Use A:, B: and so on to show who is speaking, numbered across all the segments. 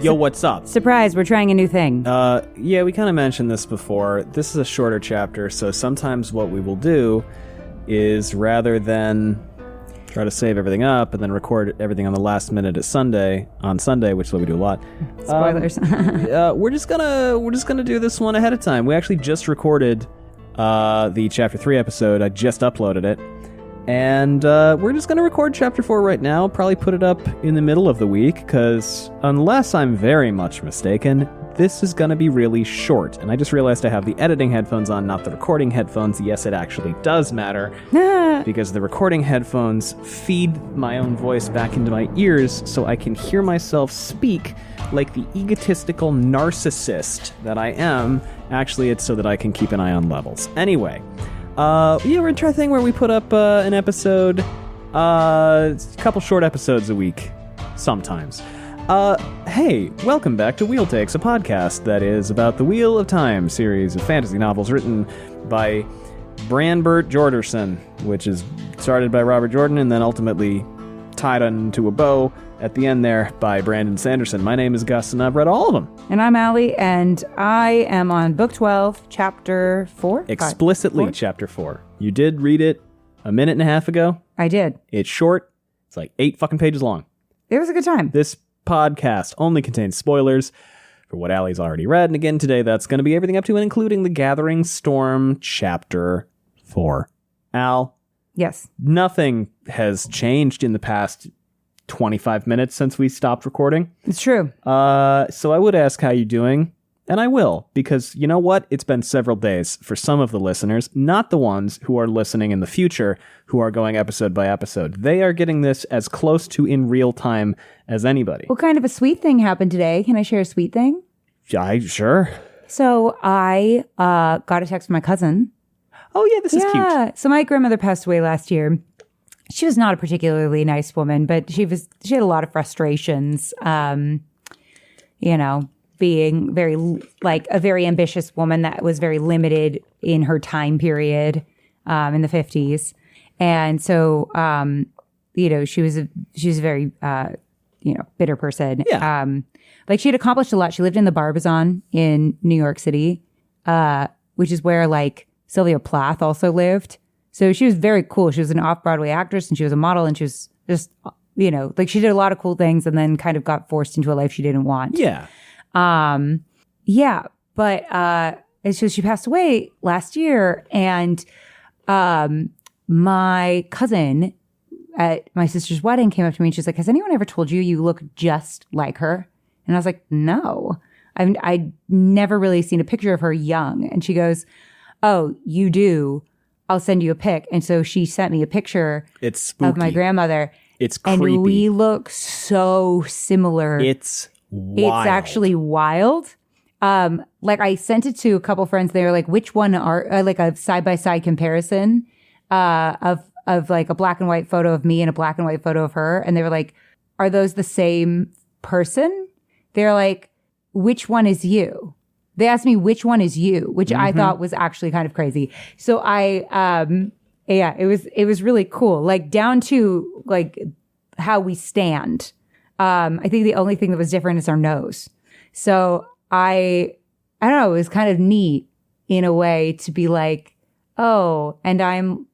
A: Yo, what's up?
B: Surprise, we're trying a new thing.
A: Yeah, we kind of mentioned this before. This is a shorter chapter, so sometimes what we will do is rather than try to save everything up and then record everything on the last minute on Sunday, which is what we do a lot.
B: Spoilers.
A: We're just gonna do this one ahead of time. We actually just recorded the Chapter 3 episode. I just uploaded it. And we're just going to record Chapter 4 right now, probably put it up in the middle of the week, because unless I'm very much mistaken, this is going to be really short. And I just realized I have the editing headphones on, not the recording headphones. Yes, it actually does matter, because the recording headphones feed my own voice back into my ears so I can hear myself speak like the egotistical narcissist that I am. Actually, it's so that I can keep an eye on levels. Anyway... we're going to try a thing where we put up an episode, a couple short episodes a week, sometimes. Hey, welcome back to Wheel Takes, a podcast that is about the Wheel of Time series of fantasy novels written by Branbert Jorderson, which is started by Robert Jordan and then ultimately tied into a bow at the end there by Brandon Sanderson. My name is Gus, and I've read all of them.
B: And I'm Allie, and I am on Book 12, Chapter 4?
A: Explicitly Chapter 4. You did read it a minute and a half ago.
B: I did.
A: It's short. It's like 8 fucking pages long.
B: It was a good time.
A: This podcast only contains spoilers for what Allie's already read, and again today that's going to be everything up to and including The Gathering Storm, Chapter 4. Al?
B: Yes.
A: Nothing has changed in the past 25 minutes since we stopped recording.
B: It's true.
A: So I would ask how you're doing, and I will, because you know what? It's been several days for some of the listeners, not the ones who are listening in the future, who are going episode by episode. They are getting this as close to in real time as anybody.
B: What kind of a sweet thing happened today? Can I share a sweet thing?
A: Sure.
B: So I got a text from my cousin.
A: Oh yeah, this is cute.
B: So my grandmother passed away last year. She was not a particularly nice woman, but she had a lot of frustrations, being a very ambitious woman that was very limited in her time period, in the 50s. And so, she was a very, bitter person.
A: Yeah.
B: She had accomplished a lot. She lived in the Barbizon in New York City, which is where Sylvia Plath also lived. So she was very cool. She was an off-Broadway actress and she was a model and she was just, she did a lot of cool things and then kind of got forced into a life she didn't want.
A: Yeah.
B: But so she passed away last year and my cousin at my sister's wedding came up to me and she's like, has anyone ever told you you look just like her? And I was like, no. I'd never really seen a picture of her young. And she goes, oh, you do. I'll send you a pic. And so she sent me a picture of my grandmother.
A: It's creepy.
B: And we look so similar.
A: It's wild.
B: It's actually wild. I sent it to a couple friends. They were like, which one are, a side-by-side comparison of a black and white photo of me and a black and white photo of her. And they were like, are those the same person? They're like, which one is you? They asked me which one is you, which I thought was actually kind of crazy. So it was really cool. Down to how we stand. I think the only thing that was different is our nose. So I don't know, it was kind of neat in a way to be like, oh, and I'm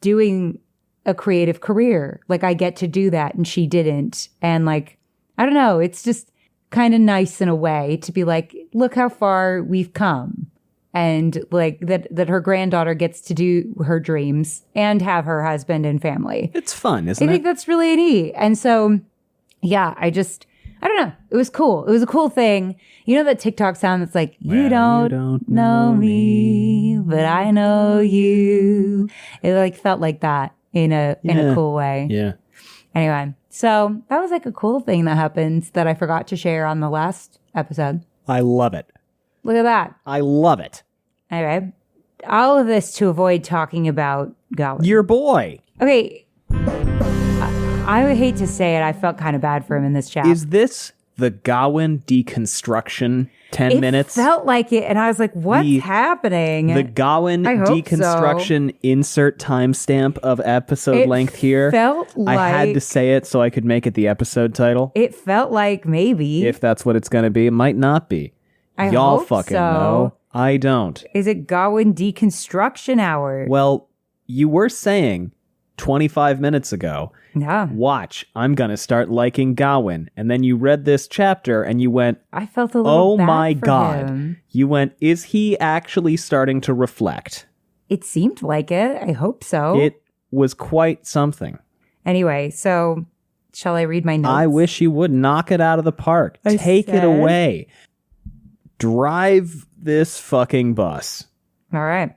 B: doing a creative career. I get to do that and she didn't. And I don't know, it's just kind of nice in a way to be like, look how far we've come. And that her granddaughter gets to do her dreams and have her husband and family.
A: It's fun, isn't it?
B: I think that's really neat. And so, yeah, I don't know. It was cool. It was a cool thing. You know that TikTok sound that's like, you don't know me, but I know you. It felt like that in a cool way.
A: Yeah.
B: Anyway, so that was a cool thing that happened that I forgot to share on the last episode.
A: I love it.
B: Look at that.
A: I love it.
B: Anyway, all of this to avoid talking about Gawyn.
A: Your boy.
B: Okay. I would hate to say it. I felt kind of bad for him in this chat.
A: Is this the Gawyn deconstruction 10 minutes.
B: It felt like it, and I was like, what's happening?
A: The Gawyn deconstruction insert timestamp of episode length here.
B: Felt like,
A: I had to say it so I could make it the episode title.
B: It felt like maybe.
A: If that's what it's going to be. It might not be. Y'all
B: hope
A: fucking
B: so.
A: know. I don't.
B: Is it Gawyn deconstruction hour?
A: Well, you were saying 25 minutes ago,
B: yeah.
A: watch, I'm going to start liking Gawyn. And then you read this chapter and you went,
B: I felt a little bad
A: my
B: for
A: God.
B: him.
A: You went, is he actually starting to reflect?
B: It seemed like it. I hope so.
A: It was quite something.
B: Anyway, so shall I read my notes?
A: I wish you would knock it out of the park. Take it away. Drive this fucking bus.
B: All right.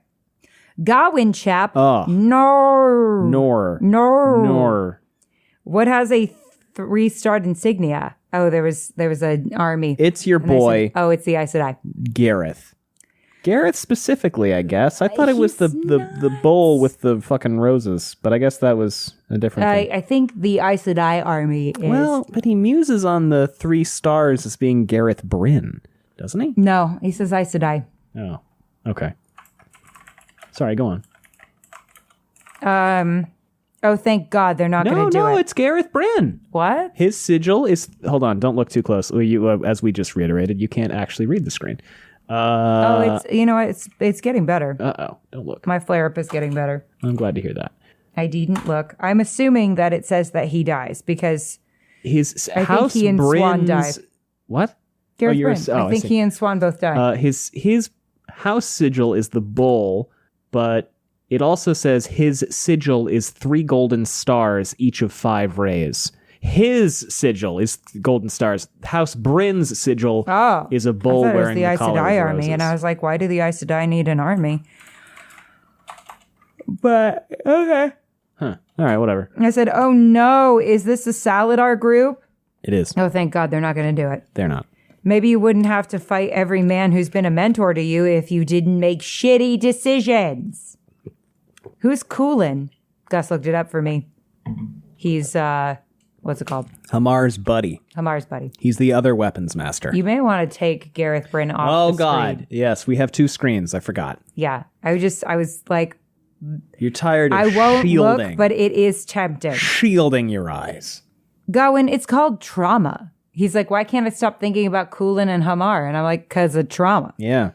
B: Gawyn chap.
A: Oh.
B: Nor.
A: Nor.
B: What has a 3-star insignia? Oh, there was an army.
A: It's your boy.
B: Oh, it's the Aes Sedai.
A: Gareth. Gareth specifically, I guess. I thought it was the bowl with the fucking roses, but I guess that was a different thing.
B: I think the Aes Sedai army is...
A: Well, but he muses on the 3 stars as being Gareth Bryn, doesn't he?
B: No, he says Aes Sedai.
A: Oh, okay. Sorry, go on.
B: Oh, thank God they're not going to do it.
A: No, it's Gareth Bryn.
B: What?
A: His sigil is... Hold on, don't look too close. As we just reiterated, you can't actually read the screen.
B: It's you know what? It's getting better.
A: Uh-oh, don't look.
B: My flare-up is getting better.
A: I'm glad to hear that.
B: I didn't look. I'm assuming that it says that he dies because
A: His
B: I
A: house
B: think he and Swan
A: Bryn's...
B: died.
A: What?
B: Gareth Bryn. I think he and Swan both died.
A: His house sigil is the bull, but it also says his sigil is 3 golden stars, each of 5 rays. His sigil is golden stars. House Bryn's sigil is a bull wearing the collar of
B: Aes Sedai
A: roses.
B: army, and I was like, why do the Aes Sedai need an army? But okay.
A: Huh. All right, whatever.
B: I said, oh no, is this a Saladar group?
A: It is.
B: Oh, thank God they're not going to do it.
A: They're not.
B: Maybe you wouldn't have to fight every man who's been a mentor to you if you didn't make shitty decisions. Who's Collin? Gus looked it up for me. He's, what's it called?
A: Hamar's buddy.
B: Hamar's buddy.
A: He's the other weapons master.
B: You may want to take Gareth Bryn off
A: Oh,
B: the
A: God.
B: screen.
A: Yes, we have 2 screens. I forgot.
B: Yeah. I was like,
A: You're tired of
B: I won't
A: shielding.
B: look, but it is tempting.
A: Shielding your eyes.
B: Gawyn, it's called trauma. He's like, why can't I stop thinking about Collin and Hamar? And I'm like, because of trauma.
A: Yeah.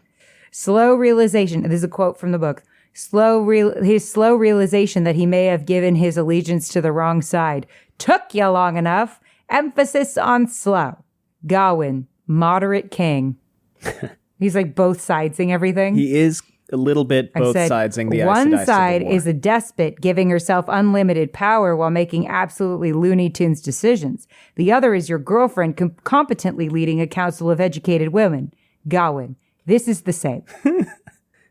B: Slow realization. This is a quote from the book. His slow realization that he may have given his allegiance to the wrong side took you long enough. Emphasis on slow. Gawyn, moderate king. He's like both sidesing everything.
A: He is a little bit both sidesing the Aes Sedai
B: one
A: Civil
B: side
A: War.
B: is a despot giving herself unlimited power while making absolutely Looney Tunes decisions. The other is your girlfriend competently leading a council of educated women. Gawyn, this is the same.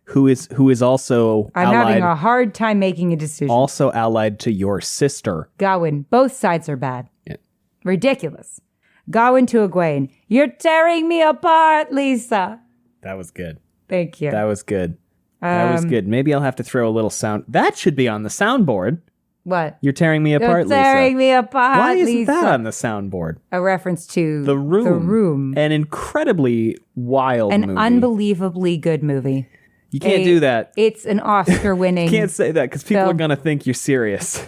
A: Who is also
B: I'm
A: allied,
B: having a hard time making a decision.
A: also allied to your sister.
B: Gawyn, both sides are bad.
A: Yeah.
B: Ridiculous. Gawyn to Egwene, you're tearing me apart, Lisa.
A: That was good.
B: Thank you.
A: That was good. That was good. Maybe I'll have to throw a little sound. That should be on the soundboard.
B: What?
A: You're tearing me apart,
B: You're tearing
A: Lisa.
B: me apart,
A: Why isn't
B: Lisa?
A: that on the soundboard?
B: A reference to
A: The Room.
B: The Room.
A: An incredibly wild
B: An
A: movie.
B: unbelievably good movie.
A: You can't do that.
B: It's an Oscar-winning.
A: You can't say that because people
B: film.
A: are going to think you're serious.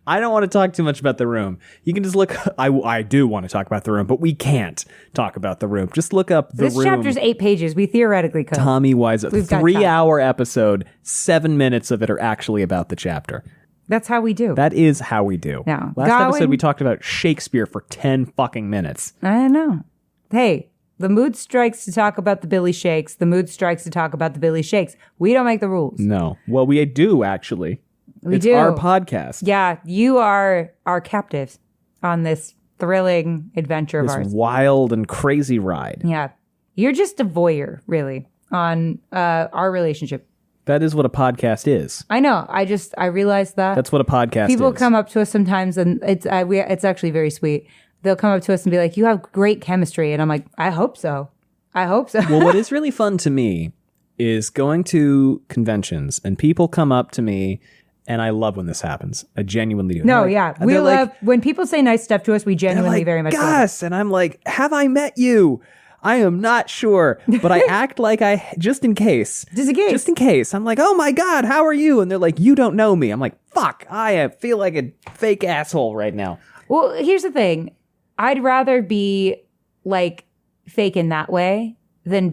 A: I don't want to talk too much about The Room. You can just look. I do want to talk about The Room, but we can't talk about The Room. Just look up The Room.
B: This chapter's 8 pages. We theoretically could.
A: Tommy Wiseau.
B: We've got
A: 3-hour episode. 7 minutes of it are actually about the chapter.
B: That's how we do.
A: That is how we do.
B: No.
A: Last
B: Gawyn-
A: episode we talked about Shakespeare for 10 fucking minutes.
B: I know. Hey, the mood strikes to talk about the Billy Shakes. The mood strikes to talk about the Billy Shakes. We don't make the rules.
A: No. Well, we do actually. It's
B: do.
A: our podcast.
B: Yeah, you are our captives on this thrilling adventure of
A: This
B: ours.
A: wild and crazy ride.
B: Yeah. You're just a voyeur, really, on our relationship.
A: That is what a podcast is.
B: I know. I realized that.
A: That's what a podcast
B: People
A: is.
B: come up to us sometimes, and it's actually very sweet. They'll come up to us and be like, "You have great chemistry," and I'm like, "I hope so. I hope so."
A: Well, what is really fun to me is going to conventions and people come up to me And I love when this happens. I genuinely do.
B: No,
A: They're
B: yeah.
A: and
B: We
A: they're
B: love when people say nice stuff to us, we
A: they're
B: genuinely
A: like,
B: very much love it.
A: Gus, and I'm like, have I met you? I am not sure, but I act like just in case. Just in case. I'm like, oh my God, how are you? And they're like, you don't know me. I'm like, fuck, I feel like a fake asshole right now.
B: Well, here's the thing. I'd rather be like fake in that way than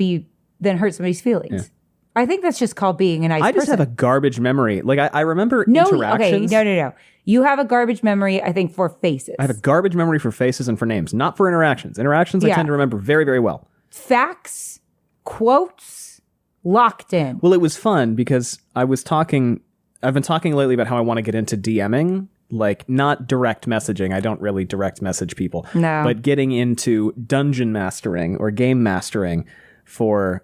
B: hurt somebody's feelings.
A: Yeah.
B: I think that's just called being a nice person.
A: I just have a garbage memory. Like I remember interactions.
B: Okay, no. You have a garbage memory, I think, for faces.
A: I have a garbage memory for faces and for names, not for interactions. Interactions I tend to remember very, very well.
B: Facts, quotes, locked in.
A: Well, it was fun because I've been talking lately about how I want to get into DMing, like not direct messaging. I don't really direct message people.
B: No.
A: But getting into dungeon mastering or game mastering for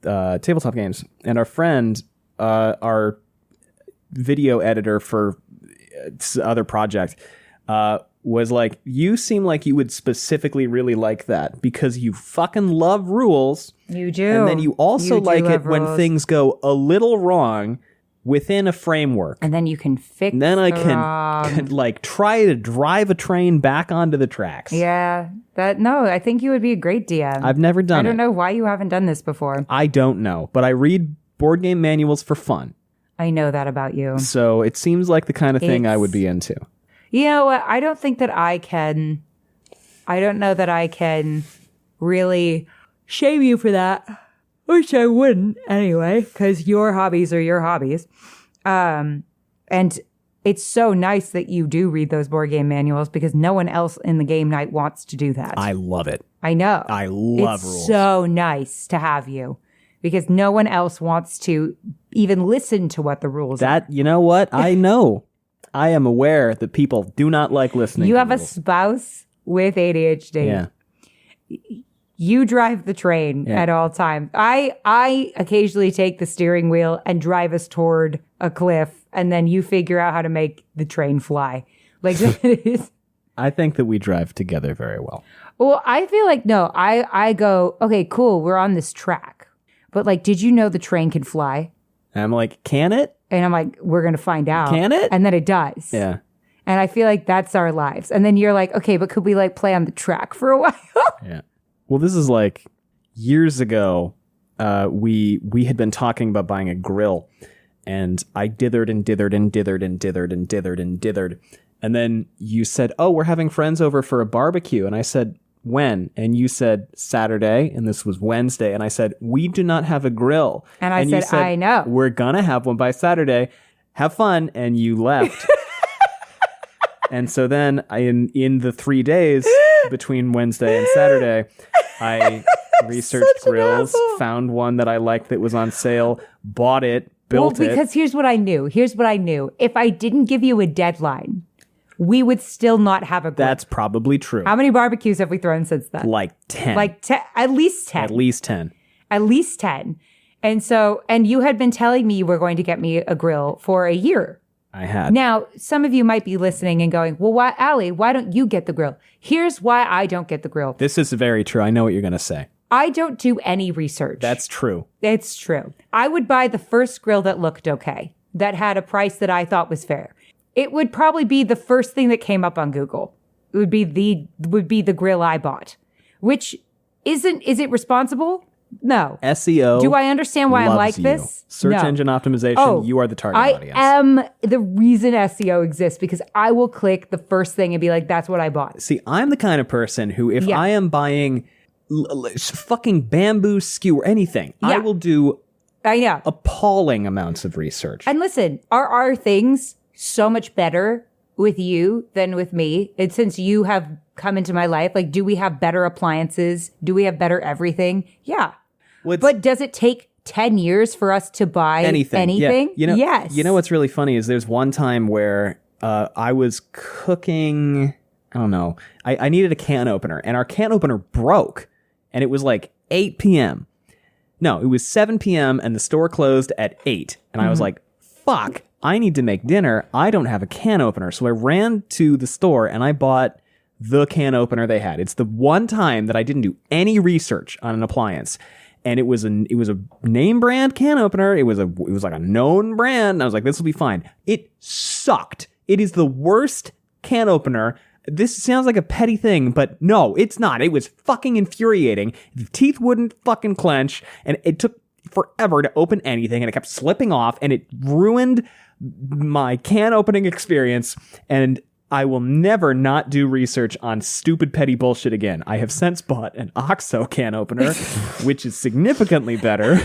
A: tabletop games. And our friend, our video editor for other project, was like, you seem like you would specifically really like that because you fucking love rules.
B: You do.
A: And then you also like it when things go a little wrong within a framework.
B: And then you can fix
A: and then I can like try to drive a train back onto the tracks.
B: Yeah. I think you would be a great DM.
A: I've never done it.
B: I don't know why you haven't done this before.
A: I don't know, but I read board game manuals for fun.
B: I know that about you.
A: So it seems like the kind of thing I would be into.
B: You know what? I don't know that I can really shame you for that. Which I wouldn't anyway, because your hobbies are your hobbies. And it's so nice that you do read those board game manuals because no one else in the game night wants to do that.
A: I love it.
B: I know.
A: I love rules.
B: It's so nice to have you because no one else wants to even listen to what the rules are.
A: You know what? I know. I am aware that people do not like listening.
B: You
A: to
B: have
A: rules.
B: a spouse with ADHD.
A: Yeah.
B: You drive the train at all times. I occasionally take the steering wheel and drive us toward a cliff, and then you figure out how to make the train fly. Like it is.
A: I think that we drive together very well.
B: Well, I feel like no. I go, okay, cool. We're on this track, but like, did you know the train can fly?
A: And I'm like, can it?
B: And I'm like, we're gonna find out.
A: Can it?
B: And then it does.
A: Yeah.
B: And I feel like that's our lives. And then you're like, okay, but could we like play on the track for a while?
A: Yeah. Well, this is like years ago. We had been talking about buying a grill, and I dithered and dithered and dithered and dithered and dithered and dithered. And then you said, oh, we're having friends over for a barbecue. And I said, when? And you said Saturday, and this was Wednesday. And I said, we do not have a grill.
B: And I said, I know.
A: We're gonna have one by Saturday. Have fun. And you left. And so then in the 3 days between Wednesday and Saturday, I researched grills, found one that I liked that was on sale, bought it, built it.
B: Because here's what I knew. If I didn't give you a deadline, we would still not have a grill.
A: That's probably true.
B: How many barbecues have we thrown since then?
A: Like 10.
B: At least 10.
A: At least 10.
B: At least 10. And you had been telling me you were going to get me a grill for a year.
A: I had.
B: Now, some of you might be listening and going, well, Allie, why don't you get the grill? Here's why I don't get the grill.
A: This is very true. I know what you're going to say.
B: I don't do any research.
A: That's true.
B: It's true. I would buy the first grill that looked okay, that had a price that I thought was fair. It would probably be the first thing that came up on Google. It would be the grill I bought, which is it responsible? No.
A: SEO.
B: Do I understand why I'm like this?
A: Search engine optimization. You are the target audience.
B: I am the reason SEO exists because I will click the first thing and be like, that's what I bought.
A: See, I'm the kind of person who, if I am buying fucking bamboo skewer or anything, I will do appalling amounts of research.
B: And listen, are our things so much better with you than with me? And since you have come into my life, like, do we have better appliances? Do we have better everything? Yeah. But does it take 10 years for us to buy anything?
A: Yeah.
B: Yes.
A: You know what's really funny is there's one time where I was cooking, I don't know, I needed a can opener, and our can opener broke, and it was like 8 p.m. No, it was 7 p.m. and the store closed at 8. And I was like, fuck, I need to make dinner. I don't have a can opener. So I ran to the store and I bought the can opener they had. It's the one time that I didn't do any research on an appliance. and it was a name brand can opener. It was like a known brand. And I was like, this will be fine. It sucked. It is the worst can opener. This sounds like a petty thing, but no, it's not. It was fucking infuriating. The teeth wouldn't fucking clench, and it took forever to open anything, and it kept slipping off, and it ruined my can opening experience, and I will never not do research on stupid petty bullshit again. I have since bought an OXO can opener, which is significantly better.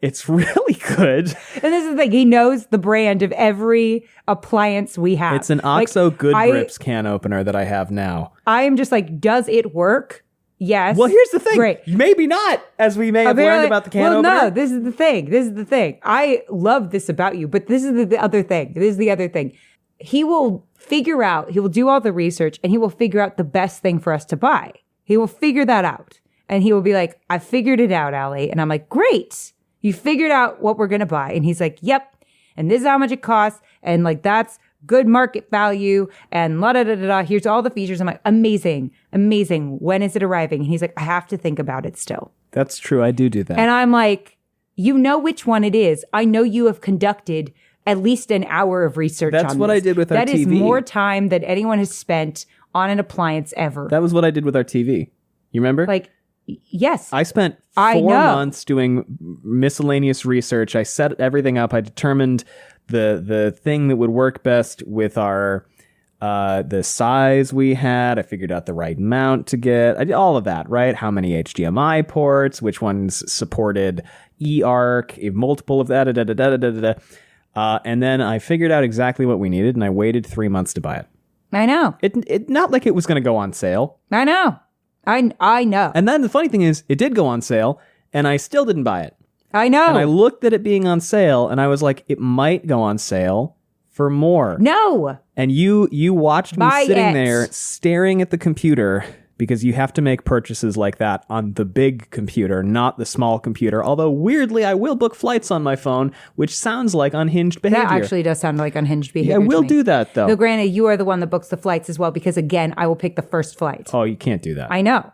A: It's really good.
B: And this is the thing. He knows the brand of every appliance we have.
A: It's an OXO Good Grips can opener that I have now.
B: I am just like, does it work? Yes.
A: Well, here's the thing.
B: Great.
A: Maybe not, as we may have learned about the can opener.
B: No, this is the thing. I love this about you, but this is the other thing. He will do all the research, and he will figure out the best thing for us to buy. He will figure that out. And he will be like, I figured it out, Allie. And I'm like, great. You figured out what we're going to buy. And he's like, yep. And this is how much it costs. And like, that's good market value. And la da da da da. Here's all the features. I'm like, amazing. When is it arriving? And he's like, I have to think about it still.
A: That's true. I do that.
B: And I'm like, you know which one it is. I know you have conducted at least an hour of research on this.
A: That's what I did with our TV.
B: That is more time than anyone has spent on an appliance ever.
A: That was what I did with our TV. You remember?
B: Like, yes.
A: I spent 4 months doing miscellaneous research. I set everything up. I determined the thing that would work best with our the size we had. I figured out the right mount to get. I did all of that, right? How many HDMI ports, which ones supported eARC, a multiple of that, and then I figured out exactly what we needed, and I waited 3 months to buy it.
B: I know.
A: It not like it was going to go on sale.
B: I know. I know.
A: And then the funny thing is, it did go on sale, and I still didn't buy it.
B: I know.
A: And I looked at it being on sale, and I was like, it might go on sale for more.
B: No.
A: And you watched me sitting there staring at the computer, because you have to make purchases like that on the big computer, not the small computer. Although, weirdly, I will book flights on my phone, which sounds like unhinged behavior.
B: That actually does sound like unhinged behavior.
A: Yeah, I will do that, though.
B: Though, granted, you are the one that books the flights as well, because, again, I will pick the first flight.
A: Oh, you can't do that.
B: I know.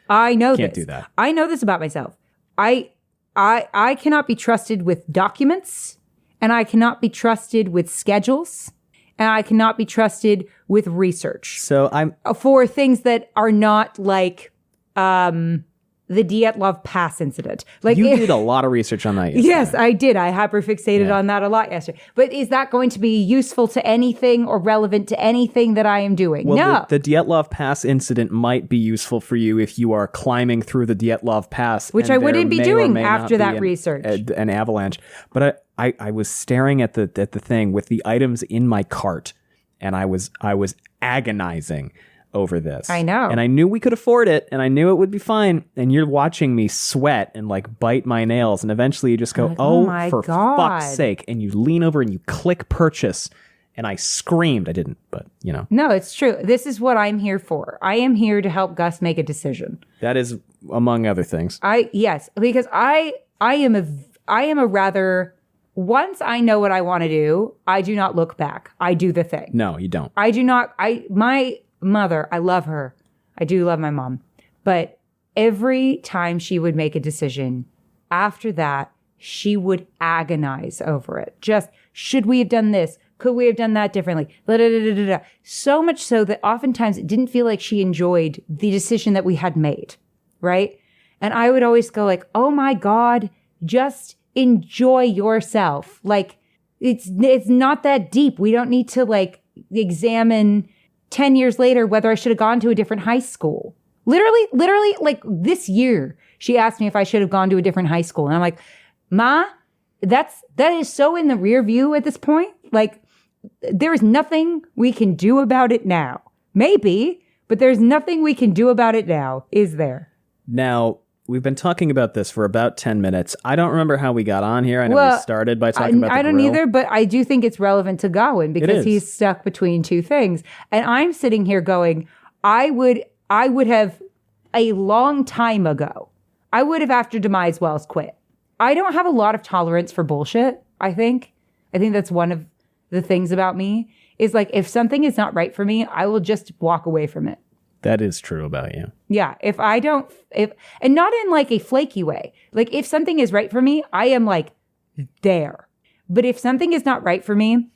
A: Can't do that.
B: I know this about myself. I cannot be trusted with documents, and I cannot be trusted with schedules, and I cannot be trusted with research.
A: So I'm
B: for things that are not like the Dyatlov Pass incident. Like,
A: you did a lot of research on that yesterday.
B: Yes, I did. I hyperfixated on that a lot yesterday. But is that going to be useful to anything or relevant to anything that I am doing?
A: Well,
B: no.
A: The Dyatlov Pass incident might be useful for you if you are climbing through the Dyatlov Pass.
B: Which I wouldn't be doing after that research.
A: An avalanche. But I was staring at the thing with the items in my cart, and I was agonizing over this.
B: I know.
A: And I knew we could afford it, and I knew it would be fine. And you're watching me sweat and like bite my nails, and eventually you just go, for fuck's sake. And you lean over and you click purchase. And I screamed. I didn't, but you know.
B: No, it's true. This is what I'm here for. I am here to help Gus make a decision.
A: That is among other things.
B: Yes, because I am a rather, once I know what I want to do, I do not look back. I do the thing.
A: No, you don't.
B: I do not. My mother, I love her. I do love my mom. But every time she would make a decision, after that, she would agonize over it. Just, should we have done this? Could we have done that differently? So much so that oftentimes it didn't feel like she enjoyed the decision that we had made, right? And I would always go like, oh my God, just enjoy yourself. Like, it's not that deep. We don't need to like examine 10 years later whether I should have gone to a different high school. Literally, like this year, she asked me if I should have gone to a different high school. And I'm like, Ma, that is so in the rear view at this point. Like, there is nothing we can do about it now. Maybe, but there's nothing we can do about it now, is there?
A: Now, we've been talking about this for about 10 minutes. I don't remember how we got on here. I know we started by talking about the
B: I don't
A: grill.
B: either, but I do think it's relevant to Gawyn because he's stuck between two things. And I'm sitting here going, I would have a long time ago, I would have after Demise Wells quit. I don't have a lot of tolerance for bullshit, I think. I think that's one of the things about me is like, if something is not right for me, I will just walk away from it.
A: That is true about you.
B: Yeah. And not in like a flaky way. Like if something is right for me, I am like there. But if something is not right for me,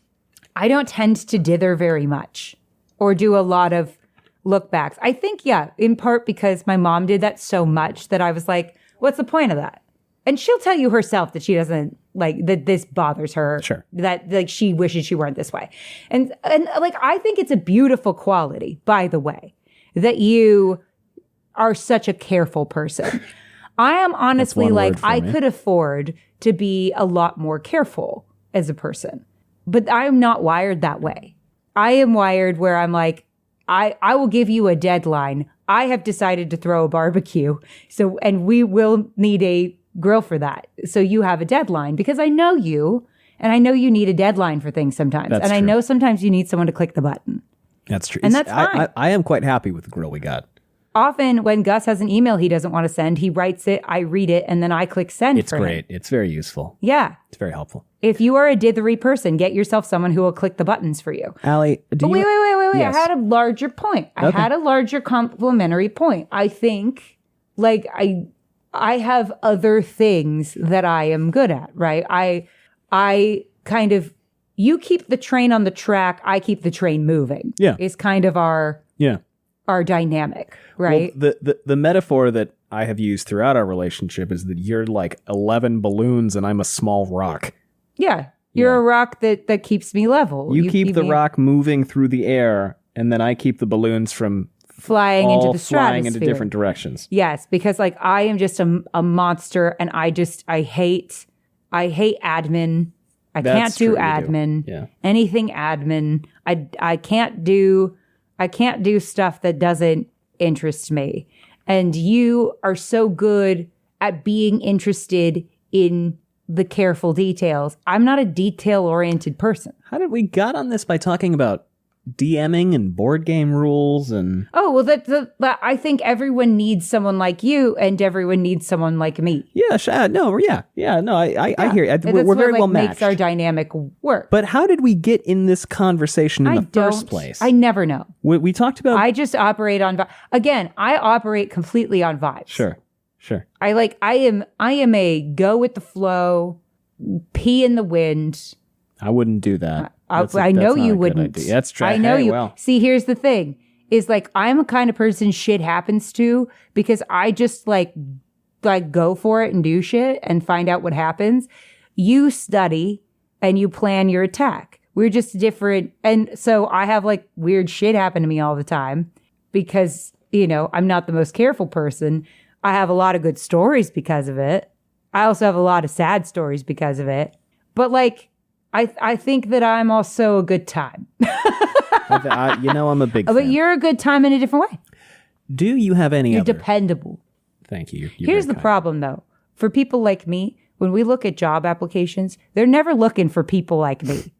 B: I don't tend to dither very much or do a lot of look backs. I think, yeah, in part because my mom did that so much that I was like, what's the point of that? And she'll tell you herself that she doesn't like that this bothers her.
A: Sure.
B: That like she wishes she weren't this way. And like I think it's a beautiful quality, by the way, that you are such a careful person. I am honestly like I could afford to be a lot more careful as a person. But I am not wired that way. I am wired where I'm like, I will give you a deadline. I have decided to throw a barbecue. And we will need a grill for that. So you have a deadline because I know you and I know you need a deadline for things sometimes.
A: That's
B: and
A: true.
B: I know sometimes you need someone to click the button.
A: That's true.
B: And that's fine.
A: I am quite happy with the grill we got.
B: Often when Gus has an email he doesn't want to send, he writes it, I read it, and then I click send.
A: It's great. It's very useful.
B: Yeah.
A: It's very helpful.
B: If you are a dithery person, get yourself someone who will click the buttons for you.
A: Allie,
B: Wait.
A: Yes.
B: I had a larger point. I had a larger complimentary point. I think, like, I have other things that I am good at, right? I kind of, you keep the train on the track, I keep the train moving.
A: Yeah.
B: Is kind of our dynamic, right?
A: Well, the metaphor that I have used throughout our relationship is that you're like 11 balloons and I'm a small rock.
B: Yeah. You're a rock that keeps me level.
A: You keep the rock moving through the air, and then I keep the balloons from
B: flying into the stratosphere.
A: Flying into different directions.
B: Yes, because like I am just a monster, and I hate admin. I can't do admin.
A: Yeah.
B: Anything admin. I can't do stuff that doesn't interest me. And you are so good at being interested in the careful details. I'm not a detail-oriented person.
A: How did we got on this by talking about DMing and board game rules and...
B: Oh, well, I think everyone needs someone like you and everyone needs someone like me.
A: Yeah, I hear you. We're very well matched.
B: Makes our dynamic work.
A: But how did we get in this conversation in the first place?
B: I never know.
A: We talked about...
B: I just operate on... Again, I operate completely on vibes.
A: Sure.
B: I am a go with the flow, pee in the wind.
A: I wouldn't do that.
B: I know you wouldn't.
A: That's true.
B: I know you. Well. See, here's the thing: is like I'm a kind of person shit happens to because I just like go for it and do shit and find out what happens. You study and you plan your attack. We're just different, and so I have like weird shit happen to me all the time because I'm not the most careful person. I have a lot of good stories because of it. I also have a lot of sad stories because of it. But like, I think that I'm also a good time.
A: I'm a big fan.
B: But you're a good time in a different way.
A: Do you have any
B: You're
A: other?
B: dependable.
A: Thank you.
B: Here's the problem, though. For people like me, when we look at job applications, they're never looking for people like me.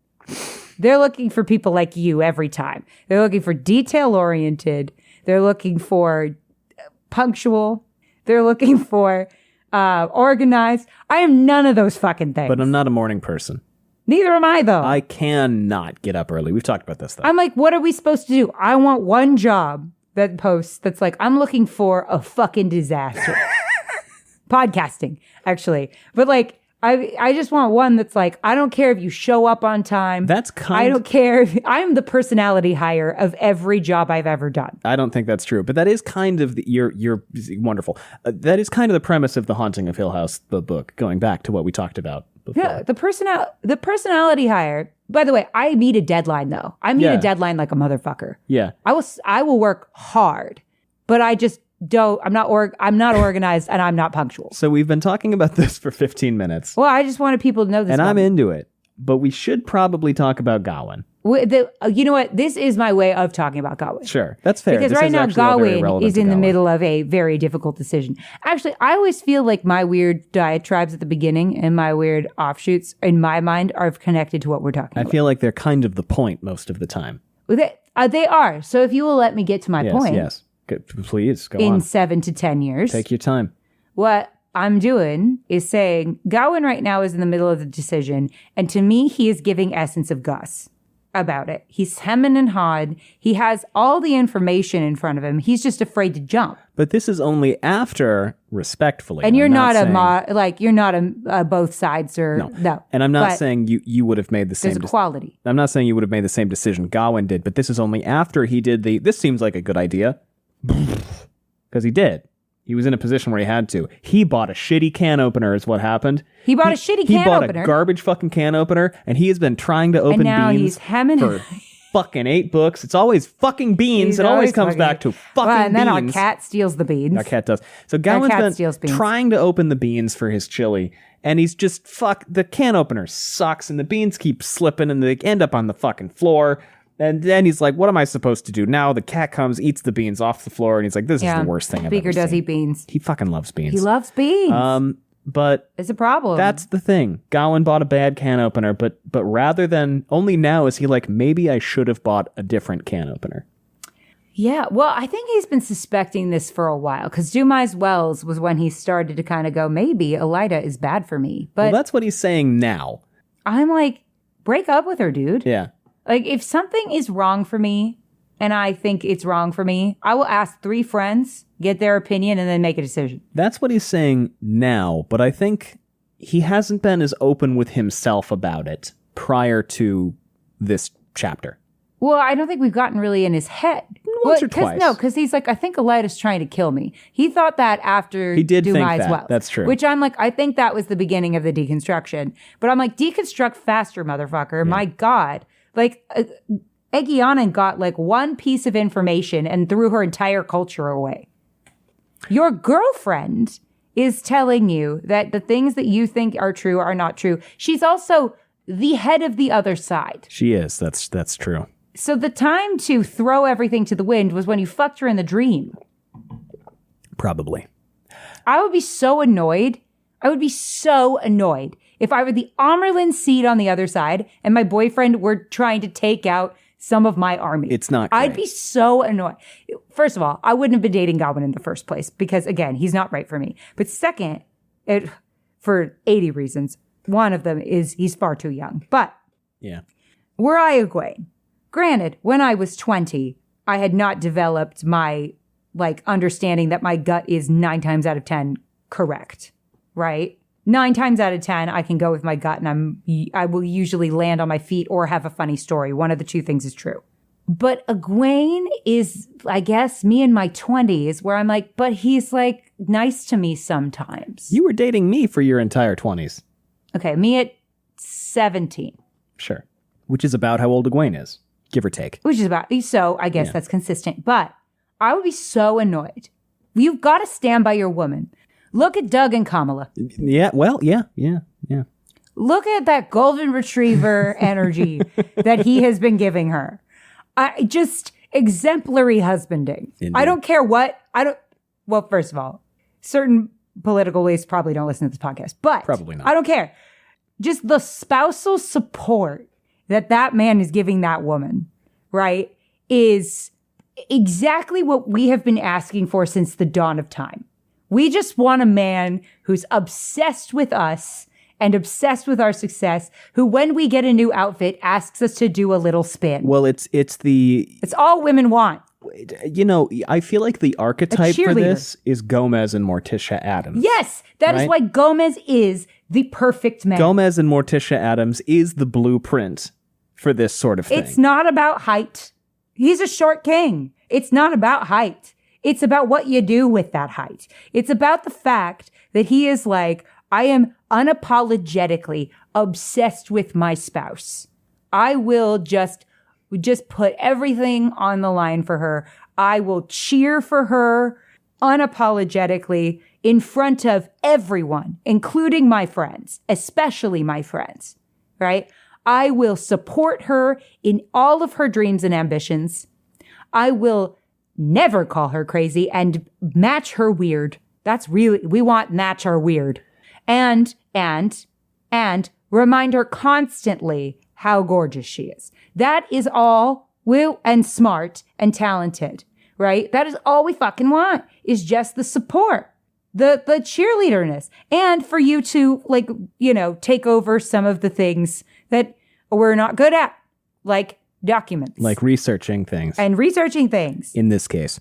B: They're looking for people like you every time. They're looking for detail-oriented. They're looking for punctual. They're looking for organized. I am none of those fucking things.
A: But I'm not a morning person.
B: Neither am I, though.
A: I cannot get up early. We've talked about this, though.
B: I'm like, what are we supposed to do? I want one job that posts that's like, I'm looking for a fucking disaster. Podcasting, actually. But like, I just want one that's like, I don't care if you show up on time. I don't care. I'm the personality hire of every job I've ever done.
A: I don't think that's true, but that is kind of you're wonderful. That is kind of the premise of The Haunting of Hill House, the book, going back to what we talked about before.
B: Yeah, the personality hire. By the way, I meet a deadline though. I meet a deadline like a motherfucker.
A: Yeah.
B: I will work hard, but I just don't. I'm not organized and I'm not punctual.
A: So we've been talking about this for 15 minutes.
B: Well, I just wanted people to know this.
A: And I'm into it. But we should probably talk about Gawyn.
B: You know what? This is my way of talking about Gawyn.
A: Sure, that's fair.
B: Because right now, Gawyn is in the middle of a very difficult decision. Actually, I always feel like my weird diatribes at the beginning and my weird offshoots, in my mind, are connected to what we're talking about.
A: I feel like they're kind of the point most of the time.
B: They are. So if you will let me get to my point.
A: Yes. Please, go
B: on. In 7 to 10 years.
A: Take your time.
B: What I'm doing is saying Gawyn right now is in the middle of the decision. And to me, he is giving essence of Gus. about it. He's hemming and hawing. He has all the information in front of him. He's just afraid to jump.
A: But this is only after, respectfully.
B: And you're not
A: saying,
B: you're not a both sides or no.
A: And I'm not saying you would have made the same.
B: There's equality.
A: I'm not saying you would have made the same decision Gawyn did, but this is only after he did this seems like a good idea. Because he did. He was in a position where he had to. He bought a shitty can opener is what happened.
B: He bought a shitty can opener.
A: He bought a garbage fucking can opener, and he has been trying to open beans
B: he's hemming
A: for fucking 8 books. It's always fucking beans. It always comes back to fucking beans.
B: And then our cat steals the beans.
A: Our cat does. So Gawyn's been trying to open the beans for his chili, and he's just, the can opener sucks, and the beans keep slipping, and they end up on the fucking floor. And then he's like, what am I supposed to do? Now the cat comes, eats the beans off the floor, and he's like, this is the worst thing I've ever seen.
B: Beaker does eat beans.
A: He fucking loves beans.
B: He loves beans.
A: But
B: it's a problem.
A: That's the thing. Gawyn bought a bad can opener, but rather than, only now is he like, maybe I should have bought a different can opener.
B: Yeah, well, I think he's been suspecting this for a while, because Dumais Wells was when he started to kind of go, maybe Elida is bad for me. But
A: that's what he's saying now.
B: I'm like, break up with her, dude.
A: Yeah.
B: Like, if something is wrong for me, and I think it's wrong for me, I will ask 3 friends, get their opinion, and then make a decision.
A: That's what he's saying now, but I think he hasn't been as open with himself about it prior to this chapter.
B: Well, I don't think we've gotten really in his head.
A: Once or twice.
B: No, because he's like, I think Elida's trying to kill me. He thought that after
A: he did
B: Dumais
A: think that.
B: Wells.
A: That's true.
B: Which I'm like, I think that was the beginning of the deconstruction. But I'm like, deconstruct faster, motherfucker. Yeah. My God. Like, Egiana got like one piece of information and threw her entire culture away. Your girlfriend is telling you that the things that you think are true are not true. She's also the head of the other side.
A: She is. That's true.
B: So the time to throw everything to the wind was when you fucked her in the dream.
A: Probably.
B: I would be so annoyed. If I were the Amerlin seed on the other side and my boyfriend were trying to take out some of my army.
A: It's not great.
B: I'd be so annoyed. First of all, I wouldn't have been dating Gawyn in the first place because, again, he's not right for me. But second, for 80 reasons, one of them is he's far too young. But
A: yeah,
B: were I Gawyn, granted, when I was 20, I had not developed my understanding that my gut is 9 times out of 10 correct, right? 9 times out of 10, I can go with my gut and I will usually land on my feet or have a funny story. One of the 2 things is true. But Gawyn is, I guess, me in my 20s where I'm like, but he's like nice to me sometimes.
A: You were dating me for your entire 20s.
B: Okay, me at 17.
A: Sure. Which is about how old Gawyn is, give or take.
B: So I guess that's consistent. But I would be so annoyed. You've got to stand by your woman. Look at Doug and Kamala.
A: Yeah, well, yeah.
B: Look at that golden retriever energy that he has been giving her. Just exemplary husbanding. Indeed. I don't care what. Well, first of all, certain political elites probably don't listen to this podcast, but
A: probably not.
B: I don't care. Just the spousal support that man is giving that woman, right, is exactly what we have been asking for since the dawn of time. We just want a man who's obsessed with us and obsessed with our success, who, when we get a new outfit, asks us to do a little spin.
A: Well, it's
B: all women want.
A: You know, I feel like the archetype for this is Gomez and Morticia Addams.
B: Yes, that is why Gomez is the perfect man.
A: Gomez and Morticia Addams is the blueprint for this sort of thing.
B: It's not about height. He's a short king. It's not about height. It's about what you do with that height. It's about the fact that he is like, I am unapologetically obsessed with my spouse. I will just put everything on the line for her. I will cheer for her unapologetically in front of everyone, including my friends, especially my friends, right? I will support her in all of her dreams and ambitions. I will never call her crazy and match her weird. We want match her weird. And remind her constantly how gorgeous she is. That is all woo and smart and talented, right? That is all we fucking want, is just the support, the cheerleaderness, and for you to take over some of the things that we're not good at, like documents.
A: Like researching things.
B: And researching things.
A: In this case.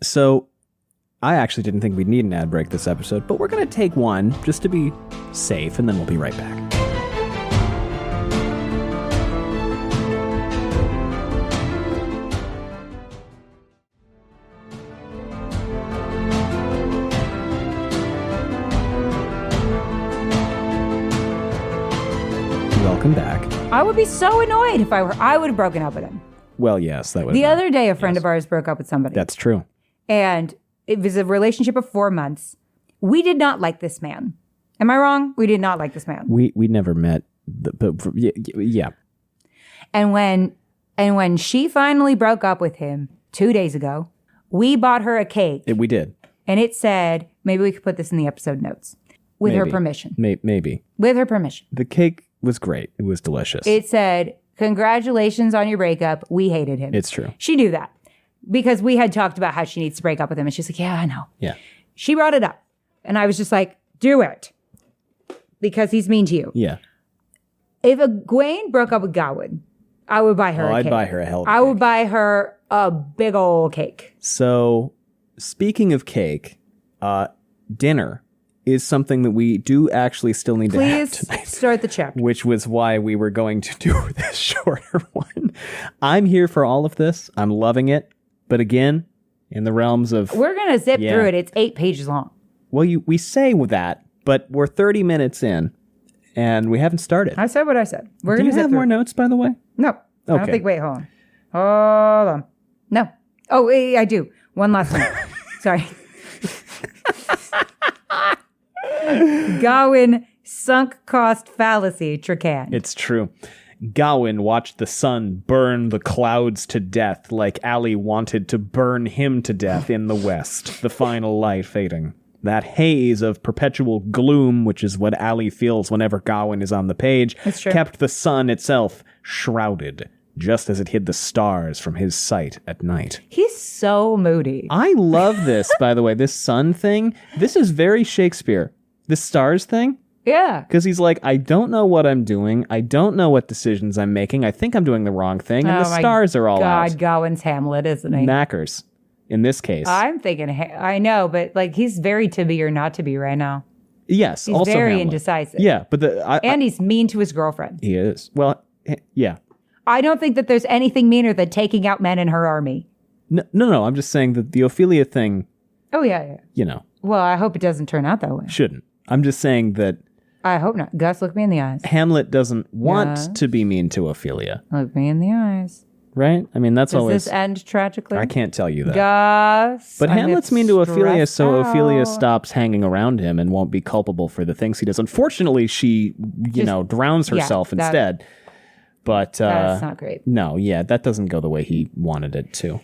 A: So, I actually didn't think we'd need an ad break this episode, but we're going to take one just to be safe, and then we'll be right back. Welcome back.
B: I would be so annoyed if I would have broken up with him.
A: Well, yes, that would.
B: The other day, a friend of ours broke up with somebody.
A: That's true.
B: And it was a relationship of 4 months. We did not like this man. Am I wrong? We did not like this man.
A: We never met. Yeah.
B: And when she finally broke up with him 2 days ago, we bought her a cake.
A: We did.
B: And it said, maybe we could put this in the episode notes. With her permission.
A: Maybe.
B: With her permission.
A: The cake was great. It was delicious.
B: It said, congratulations on your breakup. We hated him.
A: It's true.
B: She knew that. Because we had talked about how she needs to break up with him. And she's like, yeah, I know.
A: Yeah.
B: She brought it up. And I was just like, do it. Because he's mean to you.
A: Yeah.
B: If a Gawyn broke up with Gawyn, I would buy her a cake.
A: I'd buy her a hell of a
B: I
A: cake.
B: would buy her a big old cake.
A: So, speaking of cake, dinner is something that we do actually still need to have tonight.
B: Please start the chapter.
A: Which was why we were going to do this shorter one. I'm here for all of this. I'm loving it. But again, in the realms of...
B: We're going to zip through it. It's 8 pages long.
A: Well, we say that, but we're 30 minutes in, and we haven't started.
B: I said what I said. We're
A: Do
B: going
A: you
B: to zip
A: have
B: through.
A: more notes, by the way?
B: No. I don't
A: Okay.
B: think... Wait, hold on. Hold on. No. Oh, wait, I do. One last one. Sorry. Gawyn sunk cost fallacy, Tracan.
A: It's true. Gawyn watched the sun burn the clouds to death like Ali wanted to burn him to death in the west, the final light fading. That haze of perpetual gloom, which is what Ali feels whenever Gawyn is on the page, kept the sun itself shrouded, just as it hid the stars from his sight at night.
B: He's so moody.
A: I love this, by the way, this sun thing. This is very Shakespeare. This stars thing.
B: Yeah.
A: Because he's like, I don't know what I'm doing. I don't know what decisions I'm making. I think I'm doing the wrong thing. And the stars are all out.
B: God, Gawyn's Hamlet, isn't he?
A: Knackers, in this case.
B: I'm thinking, I know, but like he's very to be or not to be right now.
A: Yes,
B: He's
A: also
B: very
A: Hamlet.
B: indecisive.
A: Yeah, but
B: and he's mean to his girlfriend.
A: He is. Well, yeah.
B: I don't think that there's anything meaner than taking out men in her army.
A: No. I'm just saying that the Ophelia thing,
B: Oh, yeah.
A: you know,
B: Well, I hope it doesn't turn out that way.
A: shouldn't. I'm just saying that
B: I hope not. Gus, look me in the eyes.
A: Hamlet doesn't want
B: Yes.
A: to be mean to Ophelia,
B: Look me in the eyes.
A: right? I mean, that's
B: Does
A: always...
B: this end tragically?
A: I can't tell you that.
B: Gus.
A: But
B: I'm
A: Hamlet's mean to Ophelia,
B: stressed
A: so Ophelia
B: out.
A: stops hanging around him and won't be culpable for the things he does. Unfortunately, she, drowns herself instead. But
B: That's not great.
A: no, that doesn't go the way he wanted it to.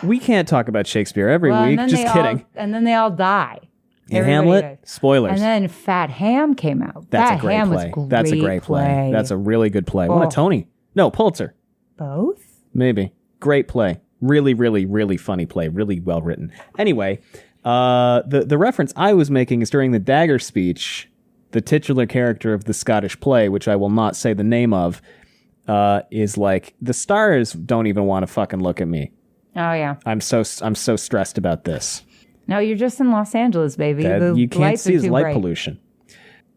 A: We can't talk about Shakespeare every week. Just kidding.
B: And then they all die.
A: In
B: Everybody
A: Hamlet,
B: dies.
A: spoilers.
B: And then Fat Ham came out.
A: That's
B: Fat
A: a great
B: Ham
A: play.
B: Was
A: That's a great play. That's a really good play. Won a Tony. No, Pulitzer.
B: Both?
A: Maybe. Great play. Really, really, really funny play. Really well written. Anyway, the reference I was making is during the dagger speech, the titular character of the Scottish play, which I will not say the name of, is like, the stars don't even want to fucking look at me.
B: Oh, yeah.
A: I'm so stressed about this.
B: No, you're just in Los Angeles, baby. The
A: You can't
B: lights
A: see
B: are
A: his
B: too
A: light
B: bright.
A: pollution.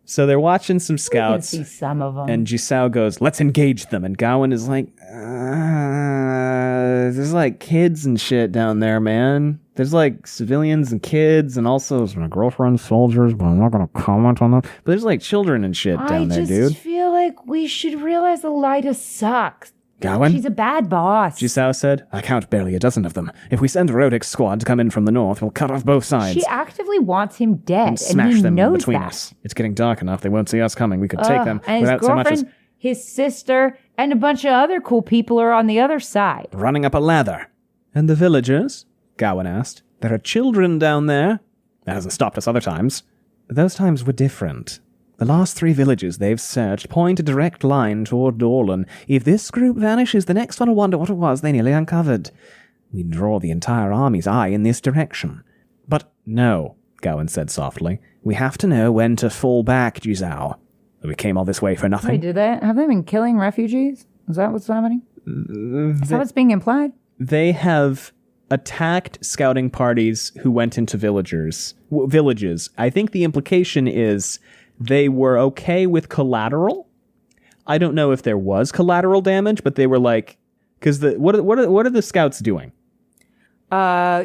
A: So they're watching some
B: You can
A: scouts.
B: see some of them.
A: And Giselle goes, let's engage them. And Gawyn is like, there's like kids and shit down there, man. There's like civilians and kids and also my girlfriend's soldiers, but I'm not going to comment on that. But there's like children and shit down there, dude.
B: I just feel like we should realize Elida sucks.
A: Gawyn?
B: She's a bad boss.
A: Giselle said, I count barely a dozen of them. If we send Roddick's squad to come in from the north, we'll cut off both sides.
B: She actively wants him dead, and
A: Smash
B: he
A: them
B: knows
A: between
B: that.
A: us. It's getting dark enough. They won't see us coming. We could take them
B: And his
A: without so much
B: girlfriend,
A: as
B: his sister, and a bunch of other cool people are on the other side.
A: running up a ladder. And the villagers? Gawyn asked. There are children down there. That hasn't stopped us other times. Those times were different. The last 3 villages they've searched point a direct line toward Dorlan. If this group vanishes, the next one will wonder what it was they nearly uncovered. We draw the entire army's eye in this direction. But no, Gawyn said softly. We have to know when to fall back, Giselle. We came all this way for nothing.
B: Wait, have they been killing refugees? Is that what's happening? Is that what's being implied?
A: They have attacked scouting parties who went into villages. I think the implication is they were okay with collateral. I don't know if there was collateral damage, but they were like, because what are the scouts doing?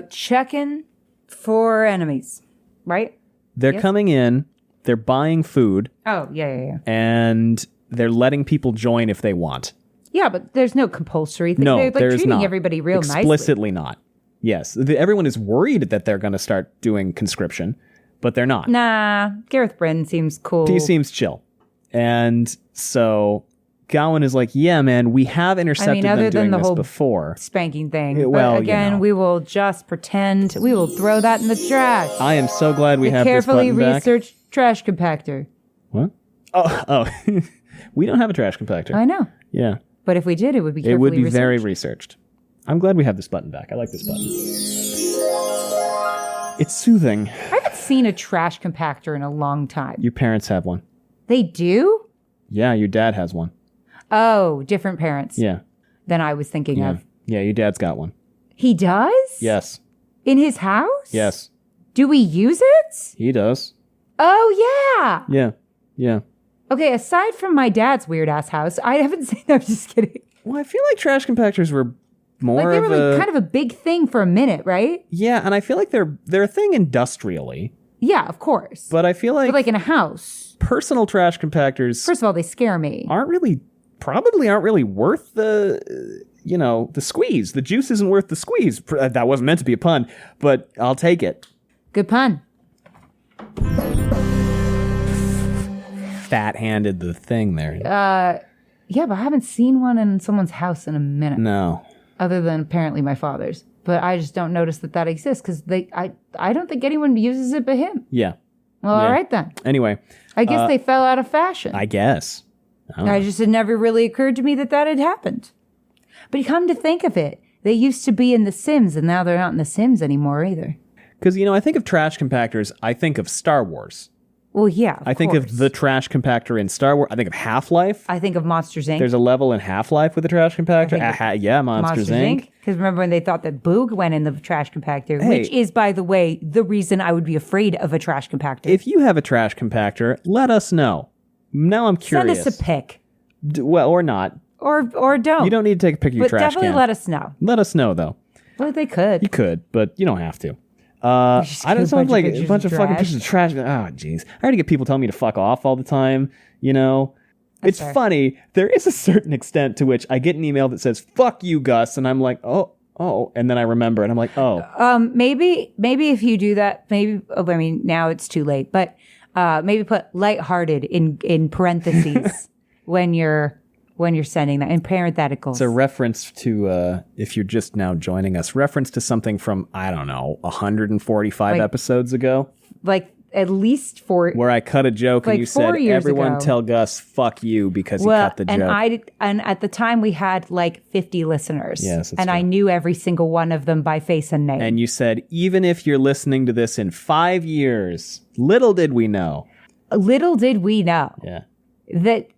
B: Checking for enemies, right?
A: They're coming in, they're buying food.
B: Oh, yeah.
A: And they're letting people join if they want.
B: Yeah, but there's no compulsory thing.
A: No,
B: they're
A: there's
B: treating
A: not.
B: everybody real nicely.
A: Explicitly not. Yes. Everyone is worried that they're going to start doing conscription, but they're not.
B: Nah, Gareth Bryn seems cool.
A: He seems chill. And so Gawyn is like, yeah, man, we have intercepted them doing this before.
B: Spanking thing.
A: Well,
B: but again, we will just pretend. We will throw that in the trash.
A: I am so glad we have this
B: carefully
A: button back.
B: researched trash compactor.
A: What? Oh. We don't have a trash compactor.
B: I know.
A: Yeah.
B: But if we did, it would be carefully
A: It would be
B: researched.
A: very researched. I'm glad we have this button back. I like this button. It's soothing.
B: I haven't seen a trash compactor in a long time.
A: Your parents have one.
B: They do?
A: Yeah, your dad has one.
B: Oh, different parents.
A: Yeah.
B: Than I was thinking of.
A: Yeah, your dad's got one.
B: He does?
A: Yes.
B: In his house?
A: Yes.
B: Do we use it?
A: He does.
B: Oh, yeah.
A: Yeah.
B: Okay, aside from my dad's weird ass house, I haven't seen. I'm just kidding.
A: Well, I feel like trash compactors were more
B: they were kind of a big thing for a minute, right?
A: Yeah, and I feel like they're a thing industrially.
B: Yeah, of course.
A: But I feel like
B: in a house,
A: personal trash compactors.
B: First of all, they scare me.
A: Probably aren't really worth the squeeze. The juice isn't worth the squeeze. That wasn't meant to be a pun, but I'll take it.
B: Good pun.
A: Fat-handed the thing there.
B: Yeah, but I haven't seen one in someone's house in a minute.
A: No.
B: Other than apparently my father's. But I just don't notice that exists because I don't think anyone uses it but him.
A: Yeah.
B: Well, all right then.
A: Anyway.
B: I guess they fell out of fashion.
A: I guess.
B: It never really occurred to me that had happened. But come to think of it, they used to be in The Sims and now they're not in The Sims anymore either.
A: Because, I think of trash compactors, I think of Star Wars.
B: Well, yeah,
A: I think of the trash compactor in Star Wars. I think of Half-Life.
B: I think of Monsters, Inc.
A: There's a level in Half-Life with a trash compactor. Monsters, Inc.
B: Because remember when they thought that Boog went in the trash compactor, which is, by the way, the reason I would be afraid of a trash compactor.
A: If you have a trash compactor, let us know. Now I'm curious.
B: Send us a pic.
A: Well, or not.
B: Or don't.
A: You don't need to take a pic of your trash can.
B: But definitely let us know.
A: Let us know, though.
B: Well, they could.
A: You could, but you don't have to. I don't sound like a bunch of fucking pieces of trash. Oh, jeez. I already get people telling me to fuck off all the time. It's fair. Funny. There is a certain extent to which I get an email that says, fuck you, Gus. And I'm like, oh. And then I remember and I'm like, oh.
B: Maybe if you do that, now it's too late, but maybe put lighthearted in parentheses when you're sending that in parentheticals.
A: It's a reference to, if you're just now joining us, reference to something from, I don't know, 145 episodes ago.
B: Like at least 4.
A: Where I cut a joke and you said, everyone tell Gus, fuck you, because he cut the joke.
B: And at the time we had like 50 listeners.
A: Yes,
B: and true. I knew every single one of them by face and name.
A: And you said, even if you're listening to this in 5 years, little did we know. Yeah.
B: That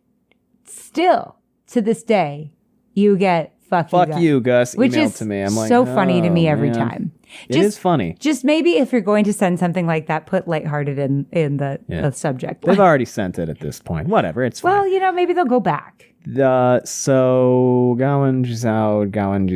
B: still, to this day, you get fuck
A: you, Gus,
B: which
A: emailed
B: is
A: to me. I'm like,
B: so funny to me every time.
A: It is funny.
B: Just maybe if you're going to send something like that, put lighthearted in the subject.
A: They've already sent it at this point. Whatever, it's fine.
B: Well, maybe they'll go back.
A: So Gawyn Gisao, Gawyn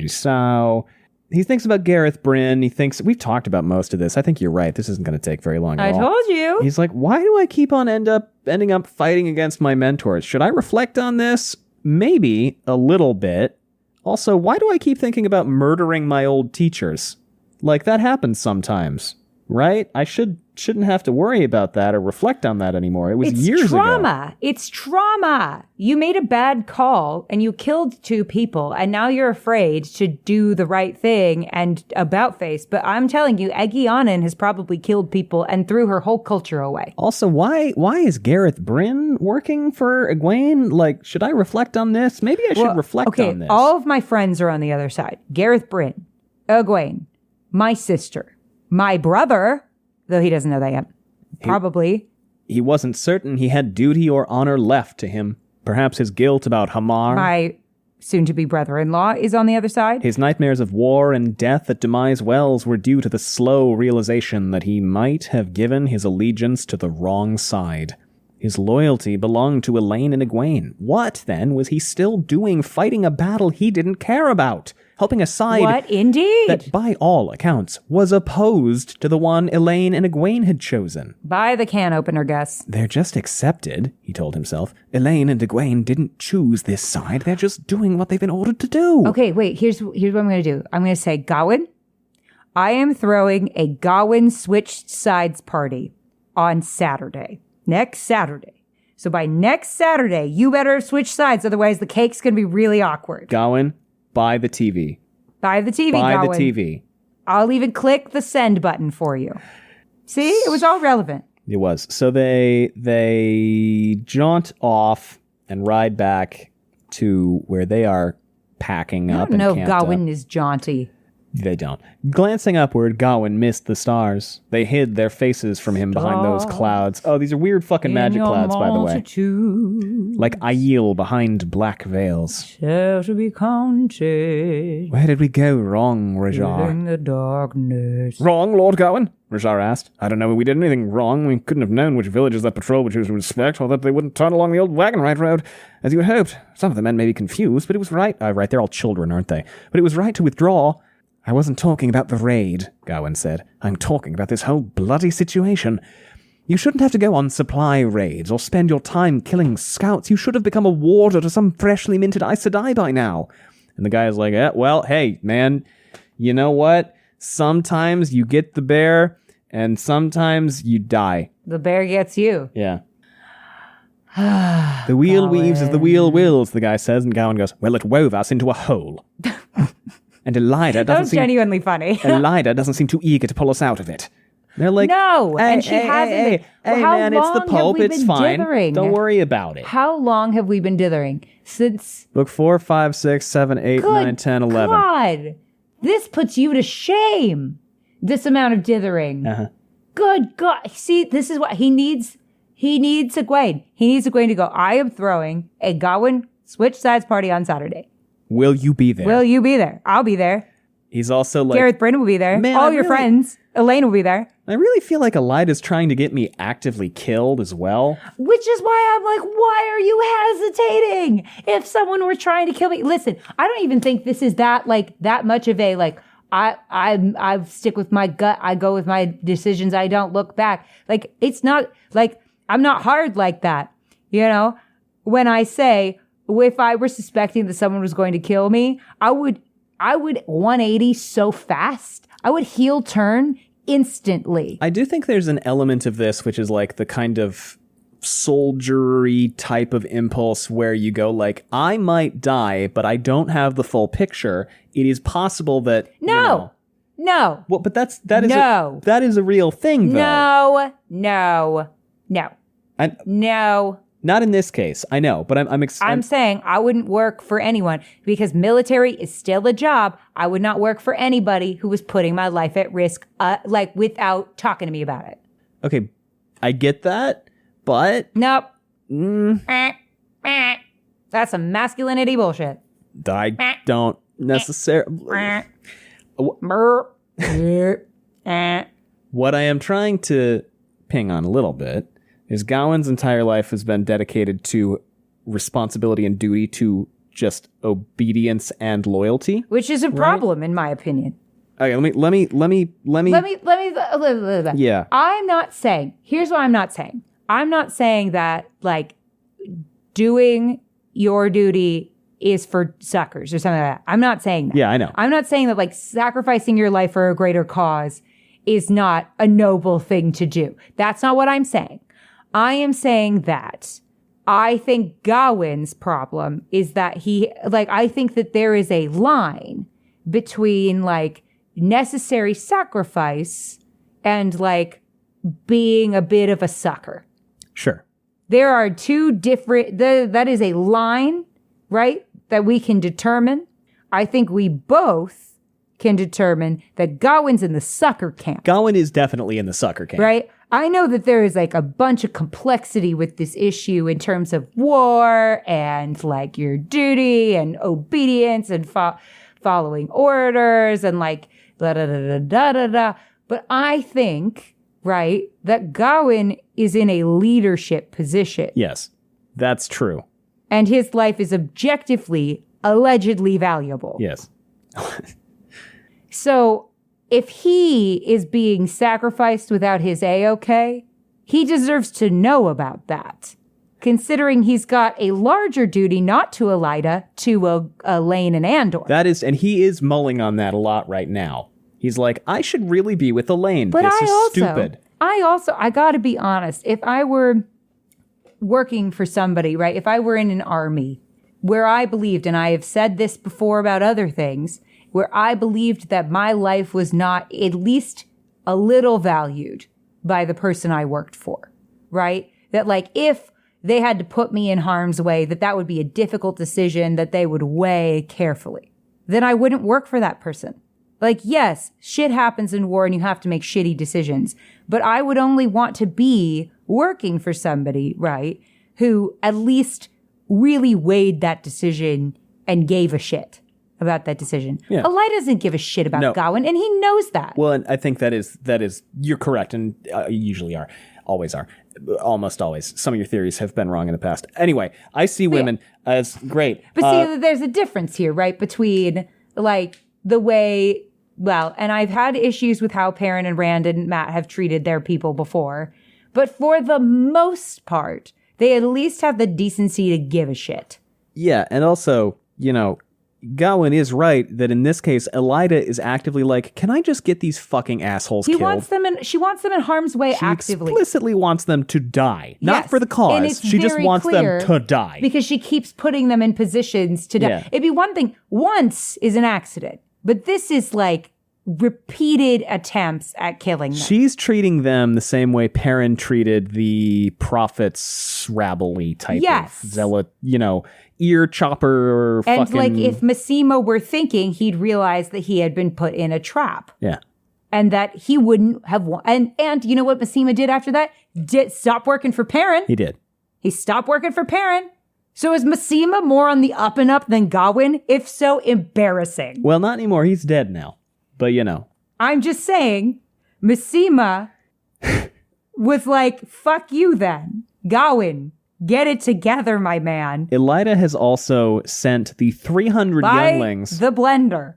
A: Gisao. He thinks about Gareth Bryn. He thinks we've talked about most of this. I think you're right. This isn't going to take very long at all.
B: I told you.
A: He's like, why do I keep on ending up fighting against my mentors? Should I reflect on this? Maybe a little bit. Also, why do I keep thinking about murdering my old teachers? Like, that happens sometimes, right? I shouldn't have to worry about that or reflect on that anymore. It was years ago.
B: It's trauma. You made a bad call and you killed 2 people and now you're afraid to do the right thing and about face. But I'm telling you, Eggy Annan has probably killed people and threw her whole culture away.
A: Also, why is Gareth Bryn working for Gawyn? Like, should I reflect on this? Maybe I should reflect on this.
B: All of my friends are on the other side. Gareth Bryn, Gawyn, my sister, my brother, though he doesn't know that yet. Probably.
A: He wasn't certain he had duty or honor left to him. Perhaps his guilt about Hamar.
B: My soon-to-be brother-in-law is on the other side.
A: His nightmares of war and death at Demise Wells were due to the slow realization that he might have given his allegiance to the wrong side. His loyalty belonged to Elaine and Egwene. What, then, was he still doing fighting a battle he didn't care about? Helping a side
B: What, indeed?
A: that, by all accounts, was opposed to the one Elaine and Egwene had chosen.
B: Buy the can opener, Gus.
A: They're just accepted, he told himself. Elaine and Egwene didn't choose this side. They're just doing what they've been ordered to do.
B: Okay, wait, here's what I'm going to do. I'm going to say, Gawyn, I am throwing a Gawyn switched sides party on Saturday. Next Saturday. So by next Saturday, you better switch sides, otherwise the cake's going to be really awkward.
A: Gawyn, buy the TV.
B: Buy the TV,
A: Buy
B: Gawyn.
A: the TV.
B: I'll even click the send button for you. See? It was all relevant.
A: It was. So they jaunt off and ride back to where they are packing up.
B: I don't know if
A: camped up.
B: Gawyn is jaunty.
A: They don't. Glancing upward, Gawyn missed the stars. They hid their faces from him behind those clouds. Oh, these are weird fucking magic clouds, by the way. Like Aiel behind black veils.
B: Shall to be counted.
A: Where did we go wrong, Rajar?
B: In the darkness.
A: Wrong, Lord Gawyn? Rajar asked. I don't know we did anything wrong. We couldn't have known which villages that patrol would choose to respect, or that they wouldn't turn along the old wagon ride road, as you had hoped. Some of the men may be confused, but it was right. Right, they're all children, aren't they? But it was right to withdraw. I wasn't talking about the raid, Gawyn said. I'm talking about this whole bloody situation. You shouldn't have to go on supply raids or spend your time killing scouts. You should have become a warder to some freshly minted Aes Sedai by now. And the guy is like, well, hey, man, you know what? Sometimes you get the bear, and sometimes you die.
B: The bear gets you.
A: Yeah. The wheel weaves as the wheel wills, the guy says, and Gawyn goes, well, it wove us into a hole. And Elida
B: That was genuinely funny.
A: Elida doesn't seem too eager to pull us out of it. They're like,
B: no, and she hasn't.
A: Hey,
B: How
A: man, it's the
B: long
A: Pope.
B: have we
A: It's
B: been
A: fine.
B: dithering?
A: Don't worry about it.
B: How long have we been dithering? Since
A: Book 4, 5, 6, 7, 8, 9, 10, 11.
B: God, this puts you to shame. This amount of dithering.
A: Uh-huh.
B: Good God. See, this is what he needs. He needs Egwene. He needs Egwene to go, I am throwing a Gawyn switch sides party on Saturday.
A: Will you be there?
B: Will you be there? I'll be there.
A: He's also like,
B: Gareth Bryn will be there.
A: Man,
B: All your friends. Elaine will be there.
A: I really feel like Elida's trying to get me actively killed as well.
B: Which is why I'm like, why are you hesitating? If someone were trying to kill me, listen, I don't even think this is that much of a I stick with my gut. I go with my decisions. I don't look back. Like, it's not like I'm not hard like that. You know, when I say, if I were suspecting that someone was going to kill me, I would 180 so fast. I would heel turn instantly.
A: I do think there's an element of this, which is like the kind of soldiery type of impulse where you go like, I might die, but I don't have the full picture. It is possible that
B: No.
A: Well, but that is a real thing, though.
B: No.
A: Not in this case. I know, but
B: I'm saying I wouldn't work for anyone because military is still a job. I would not work for anybody who was putting my life at risk, without talking to me about it.
A: Okay, I get that, but
B: Nope. That's some masculinity bullshit.
A: I don't necessarily. What I am trying to ping on a little bit is Gawyn's entire life has been dedicated to responsibility and duty, to just obedience and loyalty,
B: Which is a problem, in my opinion.
A: Okay, let me. Yeah.
B: I'm not saying, here's what I'm not saying. I'm not saying that, like, doing your duty is for suckers or something like that. I'm not saying that.
A: Yeah, I know.
B: I'm not saying that, like, sacrificing your life for a greater cause is not a noble thing to do. That's not what I'm saying. I am saying that I think Gawyn's problem is that I think that there is a line between, like, necessary sacrifice and, like, being a bit of a sucker.
A: Sure.
B: There are two different, that is a line, right, that we can determine. I think we both can determine that Gawyn's in the sucker camp.
A: Gawyn is definitely in the sucker camp.
B: Right? I know that there is like a bunch of complexity with this issue in terms of war and like your duty and obedience and following orders and like da da da da da da. But I think, right, that Gawyn is in a leadership position.
A: Yes, that's true.
B: And his life is objectively, allegedly valuable.
A: Yes.
B: So if he is being sacrificed without his A-OK, he deserves to know about that, considering he's got a larger duty not to Elida, to Elaine and Andor.
A: That is, and he is mulling on that a lot right now. He's like, I should really be with Elaine.
B: But
A: this is stupid.
B: I gotta be honest, if I were working for somebody, right, if I were in an army where I believed, and I have said this before about other things, where I believed that my life was not at least a little valued by the person I worked for, right? That like if they had to put me in harm's way, that would be a difficult decision that they would weigh carefully. Then I wouldn't work for that person. Like, yes, shit happens in war and you have to make shitty decisions, but I would only want to be working for somebody, right, who at least really weighed that decision and gave a shit about that decision.
A: Yeah.
B: Elida doesn't give a shit about Gawyn, and he knows that.
A: Well, and I think that is, you're correct, and you usually are, always are, almost always. Some of your theories have been wrong in the past. Anyway, I see women as great.
B: But see, there's a difference here, right, between, like, the way, well, and I've had issues with how Perrin and Rand and Matt have treated their people before, but for the most part, they at least have the decency to give a shit.
A: Yeah, and also, you know, Gawyn is right that in this case, Elida is actively like, can I just get these fucking assholes killed?
B: She wants them in harm's way actively.
A: She explicitly wants them to die. Not for the cause. She just wants them to die.
B: Because she keeps putting them in positions to die.
A: Yeah.
B: It'd be one thing, once is an accident, but this is like repeated attempts at killing them.
A: She's treating them the same way Perrin treated the prophets rabble-y type of zealot, you know, ear chopper
B: and
A: fucking...
B: like if Massimo were thinking, he'd realize that he had been put in a trap.
A: Yeah.
B: And that he wouldn't have won. And you know what Massimo did after that? Stop working for Perrin.
A: He did.
B: He stopped working for Perrin. So is Massimo more on the up and up than Gawyn? If so, embarrassing.
A: Well, not anymore. He's dead now. But, you know.
B: I'm just saying, Massimo was like, fuck you then. Gawyn, get it together, my man.
A: Elida has also sent the 300 younglings
B: the blender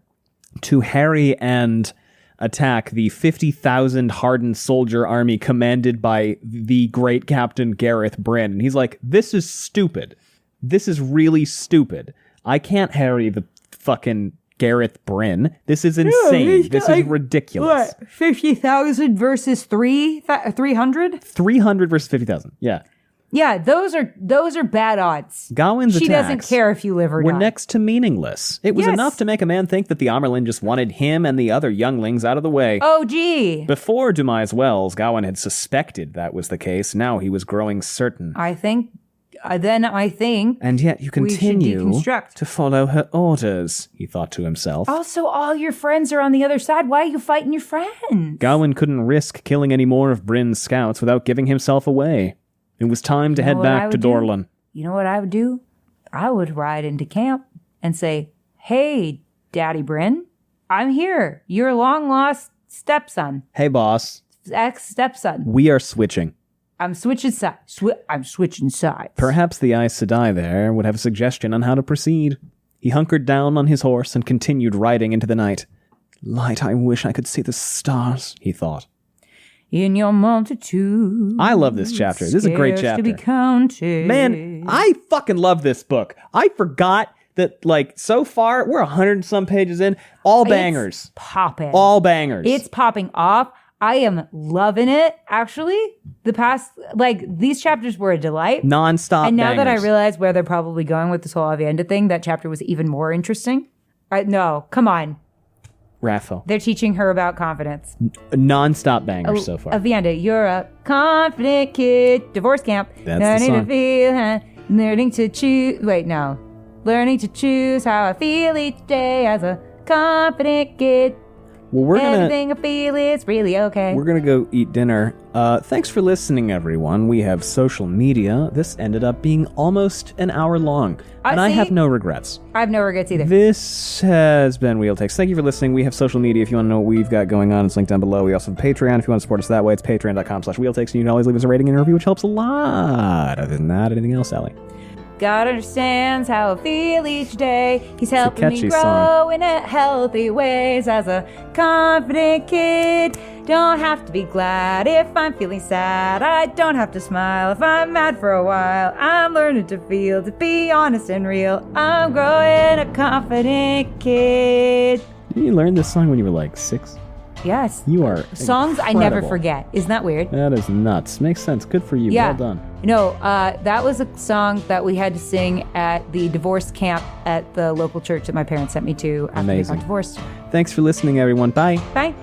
A: to harry and attack the 50,000 hardened soldier army commanded by the great Captain Gareth Bryn. And he's like, this is stupid. This is really stupid. I can't harry the fucking Gareth Bryn. This is insane. This is ridiculous.
B: What? 50,000 versus 300?
A: 300 versus 50,000. Yeah.
B: Yeah, those are bad odds.
A: Gawyn's
B: She
A: attacks
B: doesn't care if you live or
A: were
B: die.
A: next to meaningless. It was enough to make a man think that the Amerlin just wanted him and the other younglings out of the way.
B: Oh, gee.
A: Before Dumais Wells, Gawyn had suspected that was the case. Now he was growing certain.
B: I think...
A: And yet you continue
B: deconstruct.
A: to follow her orders, he thought to himself.
B: Also, all your friends are on the other side. Why are you fighting your friends?
A: Gawyn couldn't risk killing any more of Bryn's scouts without giving himself away. It was time to head back to Dorlan.
B: You know what I would do? I would ride into camp and say, hey, Daddy Bryn, I'm here. Your long-lost stepson.
A: Hey, boss.
B: Ex-stepson.
A: We are switching.
B: I'm switching sides. I'm switching sides.
A: Perhaps the Aes Sedai there would have a suggestion on how to proceed. He hunkered down on his horse and continued riding into the night. Light, I wish I could see the stars, he thought.
B: In your multitude.
A: I love this chapter. This is a great chapter.
B: To be counted.
A: Man, I fucking love this book. I forgot that, like, so far, we're 100 and some pages in. All bangers.
B: It's popping.
A: All bangers.
B: It's popping off. I am loving it, actually. The past, like, these chapters were a delight.
A: Non-stop
B: And now
A: bangers.
B: that I realize where they're probably going with this whole Avienda thing, that chapter was even more interesting. No, come on.
A: Raffo.
B: They're teaching her about confidence.
A: Non-stop bangers so far.
B: Avienda, you're a confident kid. Divorce camp.
A: That's the song.
B: To feel, learning to choose. Wait, no. Learning to choose how I feel each day as a confident kid.
A: Well, we're gonna
B: Everything I feel is really okay.
A: We're gonna go eat dinner. Thanks for listening, everyone. We have social media. This ended up being almost an hour long, and I have no regrets.
B: I have no regrets either.
A: This has been Wheel Takes. Thank you for listening. We have social media. If you want to know what we've got going on, it's linked down below. We also have Patreon. If you want to support us that way, it's patreon.com/wheeltakes, and you can always leave us a rating and a review, which helps a lot. Other than that, anything else, Allie?
B: God understands how I feel each day. He's helping me grow
A: song.
B: in a healthy ways. As a confident kid, don't have to be glad if I'm feeling sad. I don't have to smile if I'm mad for a while. I'm learning to feel, to be honest and real. I'm growing a confident kid.
A: Didn't you learn this song when you were like 6?
B: Yes.
A: You are
B: songs
A: incredible.
B: I never forget. Isn't that weird?
A: That is nuts. Makes sense. Good for you.
B: Yeah.
A: Well done.
B: No, that was a song that we had to sing at the divorce camp at the local church that my parents sent me to after they got divorced.
A: Thanks for listening, everyone. Bye.
B: Bye.